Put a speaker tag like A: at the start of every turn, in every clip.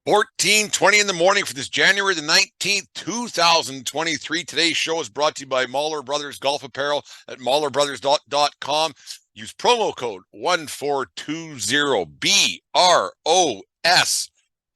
A: 14:20 in the morning for this January the 19th, 2023. Today's show is brought to you by Mahler Brothers Golf Apparel at mahlerbrothers.com. Use promo code 1420BROS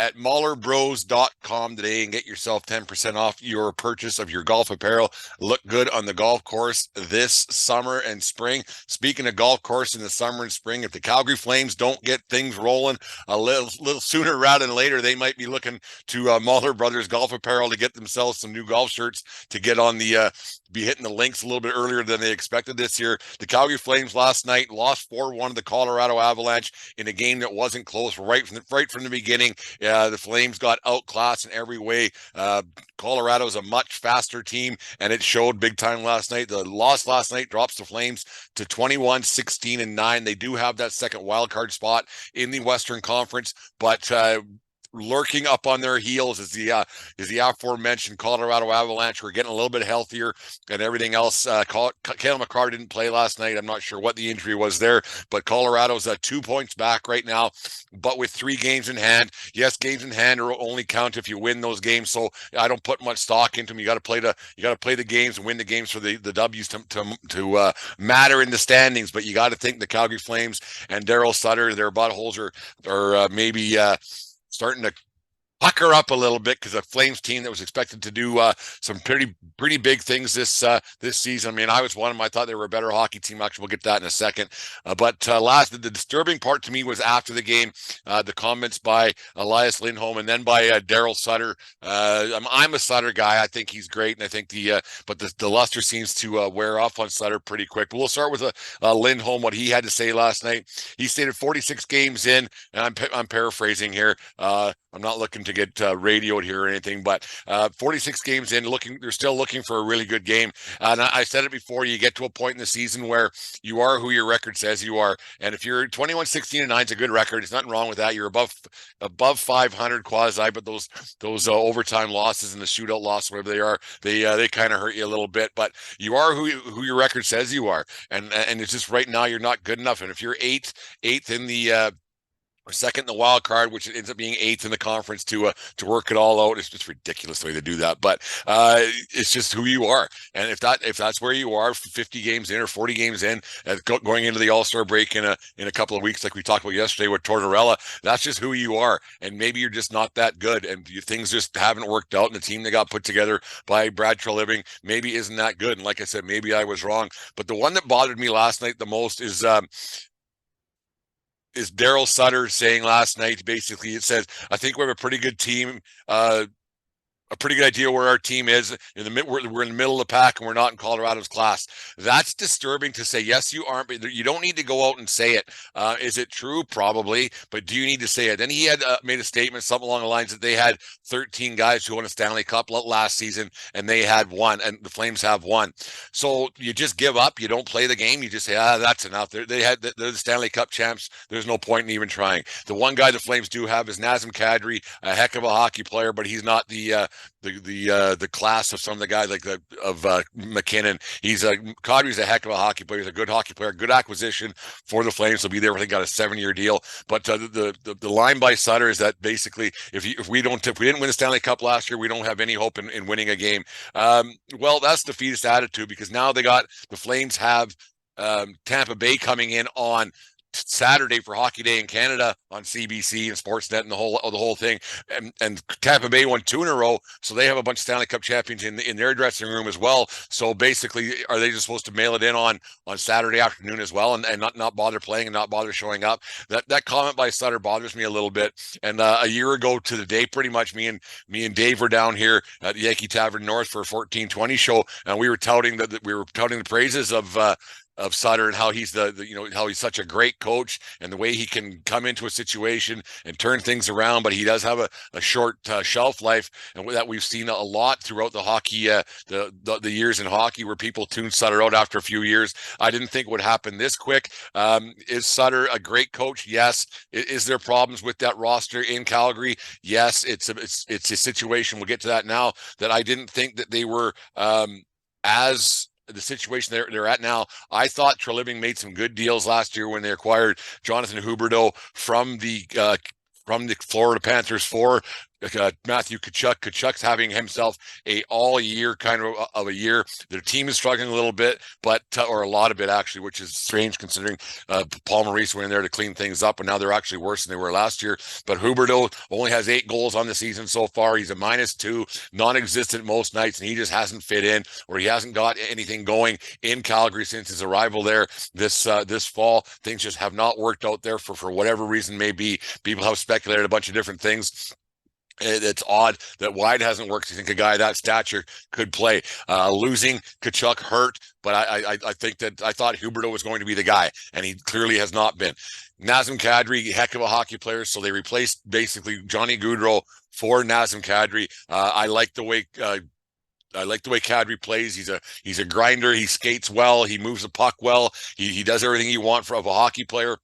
A: at mahlerbros.com today and get yourself 10% off your purchase of your golf apparel. Look good on the golf course this summer and spring. Speaking of golf course in the summer and spring, if the Calgary Flames don't get things rolling a little sooner rather than later, they might be looking to Mahler Brothers Golf Apparel to get themselves some new golf shirts to get on the be hitting the links a little bit earlier than they expected this year. The Calgary Flames last night lost 4-1 to the Colorado Avalanche in a game that wasn't close right from the beginning. The Flames got outclassed in every way. Colorado is a much faster team, and it showed big time last night. The loss last night drops the Flames to 21-16-9. They do have that second wild card spot in the Western Conference, but lurking up on their heels is the aforementioned Colorado Avalanche, who are getting a little bit healthier and everything else. Cale Makar didn't play last night. I'm not sure what the injury was there, but Colorado's 2 points back right now, but with 3 games in hand. Yes, games in hand are only count if you win those games, so I don't put much stock into them. You got to play the games and win the games for the W's to matter in the standings. But you got to think the Calgary Flames and Daryl Sutter, their buttholes are maybe starting to pucker up a little bit, because a Flames team that was expected to do some pretty big things this season. I mean, I was one of them. I thought they were a better hockey team. Actually, we'll get to that in a second. But the disturbing part to me was after the game, the comments by Elias Lindholm and then by Daryl Sutter. I'm a Sutter guy. I think he's great, and I think the luster seems to wear off on Sutter pretty quick. But we'll start with Lindholm, what he had to say last night. He stated 46 games in, and I'm paraphrasing here. I'm not looking to get radioed here or anything, but 46 games in, they're still looking for a really good game. And I said it before, you get to a point in the season where you are who your record says you are. And if you're 21-16-9 is a good record, there's nothing wrong with that. You're above 500 quasi, but those overtime losses and the shootout loss, whatever they are, they kind of hurt you a little bit. But you are who your record says you are, and it's just right now you're not good enough. And if you're eighth in the or second in the wild card, which ends up being 8th in the conference to work it all out. It's just ridiculous the way they do that, but it's just who you are. And if that's where you are, 50 games in or 40 games in, going into the All-Star break in a couple of weeks, like we talked about yesterday with Tortorella, that's just who you are. And maybe you're just not that good, and things just haven't worked out. And the team that got put together by Brad Treliving maybe isn't that good. And like I said, maybe I was wrong. But the one that bothered me last night the most is Daryl Sutter saying last night, basically, it says, I think we have a pretty good team, a pretty good idea where our team is. We're in the middle of the pack, and we're not in Colorado's class. That's disturbing to say. Yes, you aren't, but you don't need to go out and say it. Is it true? Probably, but do you need to say it? Then he had made a statement, something along the lines that they had 13 guys who won a Stanley Cup last season, and they had 1, and the Flames have 1. So you just give up. You don't play the game. You just say, that's enough. They're the Stanley Cup champs. There's no point in even trying. The one guy the Flames do have is Nazem Kadri, a heck of a hockey player, but he's not the class of some of the guys like McKinnon. Kadri's a heck of a hockey player. He's a good hockey player, good acquisition for the Flames. He'll be there. I think got a 7-year deal. But the line by Sutter is that basically if we didn't win the Stanley Cup last year, we don't have any hope in winning a game. Well, that's defeatist attitude, because now the Flames have Tampa Bay coming in on Saturday for Hockey Day in Canada on CBC and Sportsnet and the whole thing, and Tampa Bay won 2 in a row, so they have a bunch of Stanley Cup champions in their dressing room as well. So basically, are they just supposed to mail it in on Saturday afternoon as well, and not bother playing and not bother showing up? That comment by Sutter bothers me a little bit. And a year ago to the day, pretty much, me and Dave were down here at Yankee Tavern North for a 1420 show, and we were touting the praises of Sutter and how he's how he's such a great coach and the way he can come into a situation and turn things around. But he does have a short shelf life, and that we've seen a lot throughout the hockey, the years in hockey, where people tune Sutter out after a few years. I didn't think it would happen this quick. Is Sutter a great coach? Yes. Is there problems with that roster in Calgary? Yes. It's a situation, we'll get to that now, that I didn't think that they were as the situation they're at now. I thought Treliving made some good deals last year when they acquired Jonathan Huberdeau from the from the Florida Panthers for Matthew Tkachuk. Tkachuk's having himself a all year kind of a year. Their team is struggling a little bit, but or a lot of it actually, which is strange considering Paul Maurice went in there to clean things up, and now they're actually worse than they were last year. But Huberdeau only has 8 goals on the season so far. He's a -2, non-existent most nights, and he just hasn't fit in, or he hasn't got anything going in Calgary since his arrival there this fall. Things just have not worked out there for whatever reason may be. People have speculated a bunch of different things. It's odd that Wide hasn't worked. You think a guy that stature could play. Losing Tkachuk hurt, but I think that I thought Huberdeau was going to be the guy, and he clearly has not been. Nazem Kadri, heck of a hockey player, so they replaced basically Johnny Gaudreau for Nazem Kadri. I like the way Kadri plays. He's a grinder. He skates well. He moves the puck well. He does everything you want of a hockey player.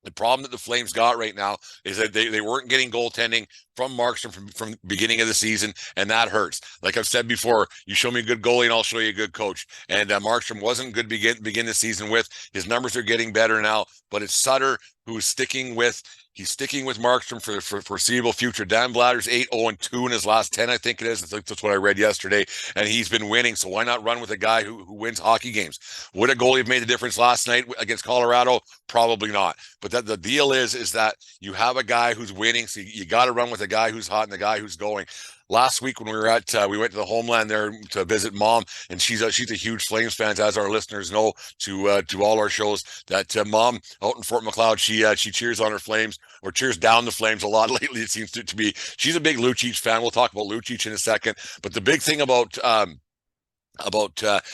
A: The problem that the Flames got right now is that they weren't getting goaltending from Markstrom from the beginning of the season, and that hurts. Like I've said before, you show me a good goalie and I'll show you a good coach. And Markstrom wasn't good to begin the season with. His numbers are getting better now, but it's Sutter who's sticking with Markstrom for the foreseeable future. Dan Bladder's 8-0-2 in his last 10, I think it is. I think that's what I read yesterday. And he's been winning, so why not run with a guy who wins hockey games? Would a goalie have made the difference last night against Colorado? Probably not. But the deal is that you have a guy who's winning, so you got to run with a guy who's hot and the guy who's going. Last week when we were we went to the homeland there to visit Mom, and she's a huge Flames fan, as our listeners know, to all our shows. That Mom out in Fort McLeod, she cheers on her Flames, or cheers down the Flames a lot lately. It seems to be. She's a big Lucic fan. We'll talk about Lucic in a second. But the big thing about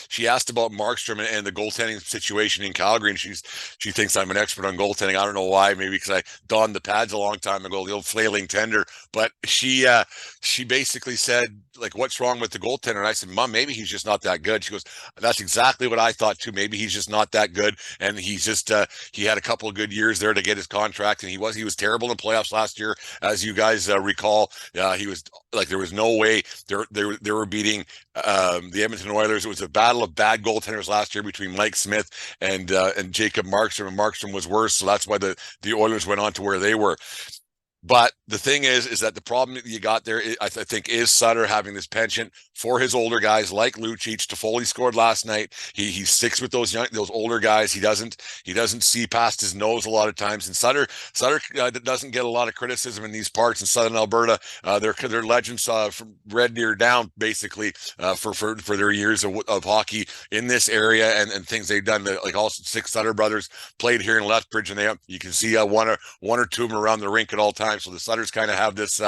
A: she asked about Markstrom and the goaltending situation in Calgary, and she thinks I'm an expert on goaltending. I don't know why, maybe because I donned the pads a long time ago, the old flailing tender. But she basically said, like, what's wrong with the goaltender? And I said, Mom, maybe he's just not that good. She goes, that's exactly what I thought too. Maybe he's just not that good, and he's just he had a couple of good years there to get his contract, and he was terrible in playoffs last year, as you guys recall. He was like, there was no way they were beating the Edmonton Oilers. It was a battle of bad goaltenders last year between Mike Smith and Jacob Markstrom, and Markstrom was worse, so that's why the Oilers went on to where they were. But the thing is that the problem that you got there, I think, is Sutter having this penchant for his older guys like Lucic. Toffoli scored last night. He sticks with those older guys. He doesn't see past his nose a lot of times. And Sutter doesn't get a lot of criticism in these parts in Southern Alberta. They're legends from Red Deer down, basically, for their years of hockey in this area and things they've done. Like all 6 Sutter brothers played here in Lethbridge, and you can see one or two of them around the rink at all times. So the Sutters kind of have this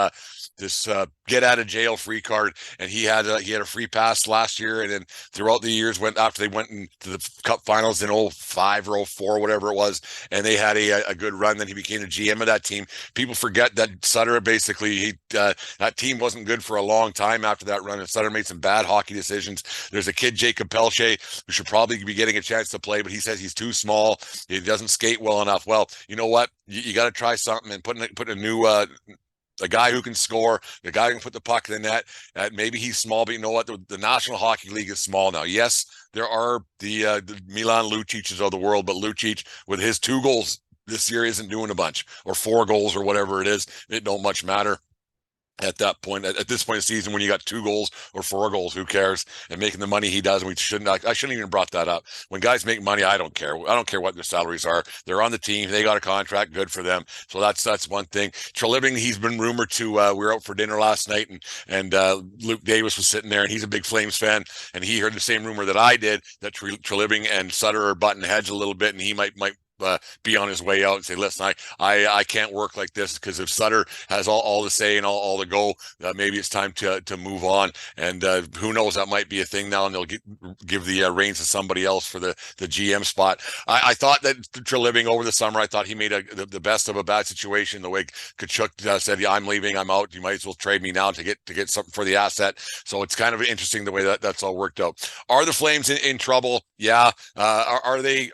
A: get out of jail free card, and he had a free pass last year, and then throughout the years after they went into the Cup Finals in 05 or 04, whatever it was, and they had a good run. Then he became the GM of that team. People forget that Sutter basically that team wasn't good for a long time after that run, and Sutter made some bad hockey decisions. There's a kid, Jacob Pelche, who should probably be getting a chance to play, but he says he's too small. He doesn't skate well enough. Well, you know what? You got to try something and put a new a guy who can score, the guy who can put the puck in the net. Maybe he's small, but you know what? The National Hockey League is small now. Yes, there are the Milan Lucic's of the world, but Lucic, with his 2 goals this year, isn't doing a bunch, or 4 goals or whatever it is. It don't much matter. At that point, at this point in the season, when you got 2 goals or 4 goals, who cares? And making the money he does, and I shouldn't even brought that up. When guys make money, I don't care. I don't care what their salaries are. They're on the team. They got a contract. Good for them. So that's one thing. Treliving, he's been rumored to. We were out for dinner last night, and Luke Davis was sitting there, and he's a big Flames fan, and he heard the same rumor that I did, that Treliving and Sutter are butting heads a little bit, and he might be on his way out and say, listen, I can't work like this, because if Sutter has all the say and all the go, maybe it's time to move on. And who knows, that might be a thing now, and they'll give the reins to somebody else for the GM spot. I thought that Treliving over the summer, I thought he made the best of a bad situation. The way Tkachuk said, yeah, I'm leaving, I'm out, you might as well trade me now to get something for the asset. So it's kind of interesting the way that's all worked out. Are the Flames in trouble? Yeah. Are they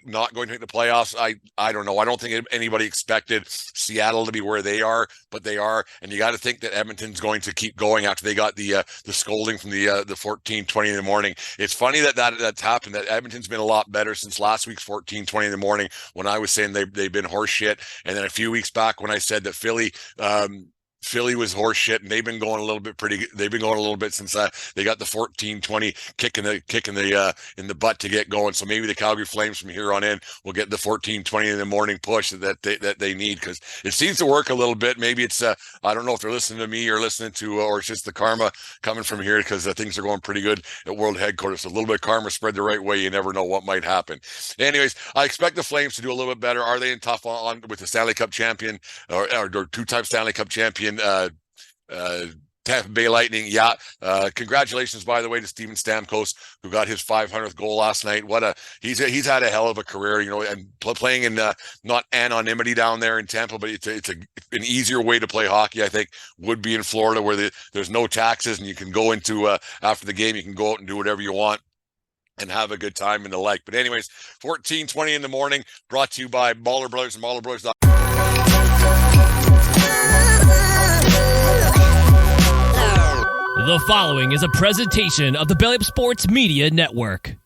A: not going to make the playoffs. I don't know. I don't think anybody expected Seattle to be where they are, but they are. And you got to think that Edmonton's going to keep going after they got the scolding from the 14:20 in the morning. It's funny that's happened, that Edmonton's been a lot better since last week's 14:20 in the morning, when I was saying they've been horse shit. And then a few weeks back when I said that Philly was horse shit, and they've been going a little bit since they got the 14:20 kick in the butt to get going. So maybe the Calgary Flames from here on in will get the 14:20 in the morning push that they need, because it seems to work a little bit. Maybe it's I don't know if they're listening to me or listening to, or it's just the karma coming from here, because things are going pretty good at World Headquarters. So a little bit of karma spread the right way. You never know what might happen. Anyways, I expect the Flames to do a little bit better. Are they in tough on with the Stanley Cup champion or two-time Stanley Cup champion Tampa Bay Lightning? Yeah. Congratulations, by the way, to Steven Stamkos, who got his 500th goal last night. He's had a hell of a career, and playing in not anonymity down there in Tampa, but it's an easier way to play hockey, I think, would be in Florida, where there's no taxes, and you can go into after the game, you can go out and do whatever you want and have a good time and the like. But anyways, 14:20 in the morning, brought to you by Mahler Brothers and MahlerBrothers.com.
B: The following is a presentation of the Belly Up Sports Media Network.